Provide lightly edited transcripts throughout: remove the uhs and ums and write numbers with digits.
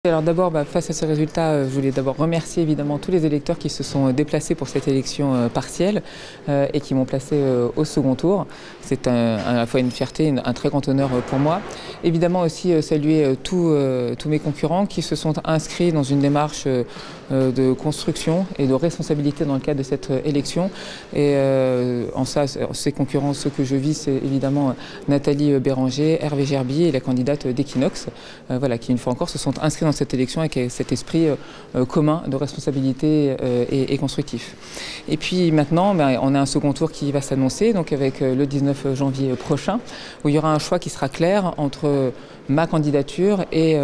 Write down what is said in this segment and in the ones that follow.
Alors d'abord, face à ce résultat, je voulais d'abord remercier évidemment tous les électeurs qui se sont déplacés pour cette élection partielle et qui m'ont placé au second tour. C'est à la fois une fierté, un très grand honneur pour moi. Évidemment aussi saluer tous mes concurrents qui se sont inscrits dans une démarche de construction et de responsabilité dans le cadre de cette élection. Et en ça, ces concurrents, ceux que je vis, c'est évidemment Nathalie Béranger, Hervé Gerbier et la candidate d'Equinox, qui une fois encore se sont inscrits dans cette élection avec cet esprit commun de responsabilité et constructif. Et puis maintenant, on a un second tour qui va s'annoncer, donc avec le 19 janvier prochain, où il y aura un choix qui sera clair entre ma candidature et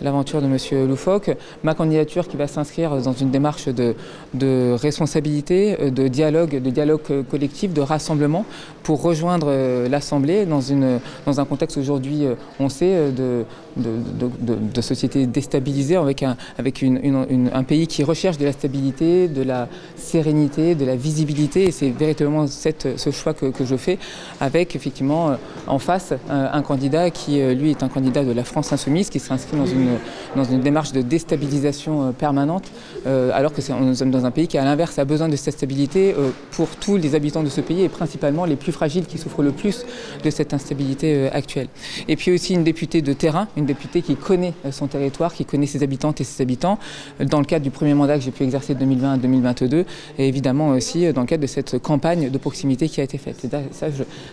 l'aventure de M. Loufoque. Ma candidature qui va s'inscrire dans une démarche de responsabilité, de dialogue collectif, de rassemblement pour rejoindre l'Assemblée dans un contexte aujourd'hui, on sait, de société déstabilisée avec un pays qui recherche de la stabilité, de la sérénité, de la visibilité. Et c'est véritablement ce choix que je fais avec effectivement en face un candidat qui lui est un candidat de la France insoumise qui s'inscrit dans une démarche de déstabilisation permanente alors que nous sommes dans un pays qui à l'inverse a besoin de cette stabilité pour tous les habitants de ce pays et principalement les plus fragiles qui souffrent le plus de cette instabilité actuelle. Et puis aussi une députée de terrain, une députée qui connaît son territoire, qui connaît ses habitantes et ses habitants dans le cadre du premier mandat que j'ai pu exercer de 2020 à 2022 et évidemment aussi dans le cadre de cette campagne de proximité qui a été faite.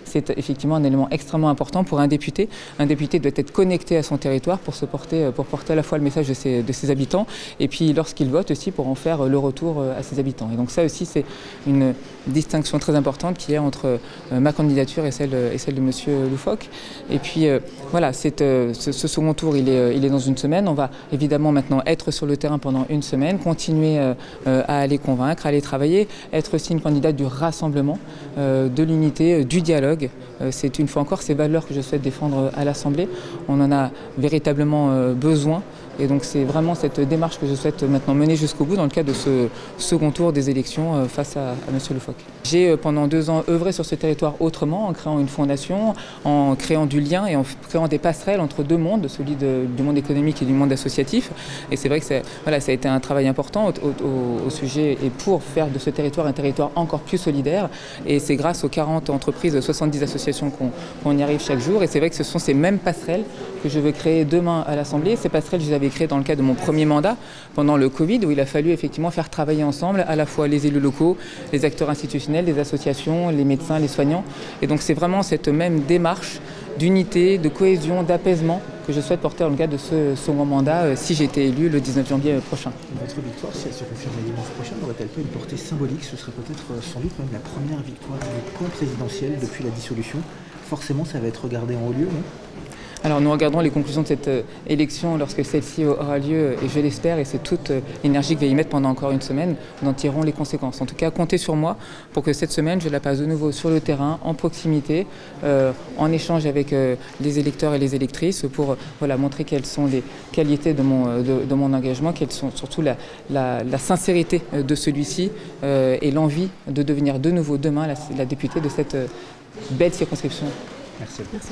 C'est effectivement un élément extrêmement important pour un député. Un député doit être connecté à son territoire pour porter à la fois le message de ses habitants et puis lorsqu'il vote aussi pour en faire le retour à ses habitants. Et donc ça aussi c'est une distinction très importante qui est entre ma candidature et celle de M. Loufoque. Et puis voilà, ce second tour il est dans une semaine. On va évidemment maintenant être sur le terrain pendant une semaine, continuer à aller convaincre, à aller travailler, être aussi une candidate du rassemblement, de l'unité, du dialogue. C'est une fois encore ces valeurs que je souhaite défendre à l'Assemblée. On en a véritablement besoin. Et donc c'est vraiment cette démarche que je souhaite maintenant mener jusqu'au bout dans le cadre de ce second tour des élections face à M. Loufoque. J'ai pendant 2 ans œuvré sur ce territoire autrement, en créant une fondation, en créant du lien et en créant des passerelles entre deux mondes, celui du monde économique et du monde associatif. Et c'est vrai que ça a été un travail important au sujet et pour faire de ce territoire un territoire encore plus solidaire. Et c'est grâce aux 40 entreprises, 70 associations qu'on y arrive chaque jour. Et c'est vrai que ce sont ces mêmes passerelles que je veux créer demain à l'Assemblée. Ces passerelles, je les avais créées dans le cadre de mon premier mandat, pendant le Covid, où il a fallu effectivement faire travailler ensemble à la fois les élus locaux, les acteurs institutionnels, les associations, les médecins, les soignants. Et donc c'est vraiment cette même démarche d'unité, de cohésion, d'apaisement que je souhaite porter dans le cadre de ce second mandat si j'ai été élu le 19 janvier prochain. Votre victoire, si elle se confirme le dimanche prochain, n'aurait-elle pas une portée symbolique? Ce serait peut-être sans doute même la première victoire du camp présidentiel depuis la dissolution. Forcément, ça va être regardé en haut lieu, non? Alors nous regarderons les conclusions de cette élection lorsque celle-ci aura lieu, et je l'espère, et c'est toute l'énergie que je vais y mettre pendant encore une semaine, nous en tirerons les conséquences. En tout cas, comptez sur moi pour que cette semaine, je la passe de nouveau sur le terrain, en proximité, en échange avec les électeurs et les électrices pour montrer quelles sont les qualités de mon engagement, quelles sont surtout la sincérité de celui-ci et l'envie de devenir de nouveau demain la députée de cette belle circonscription. Merci. Merci.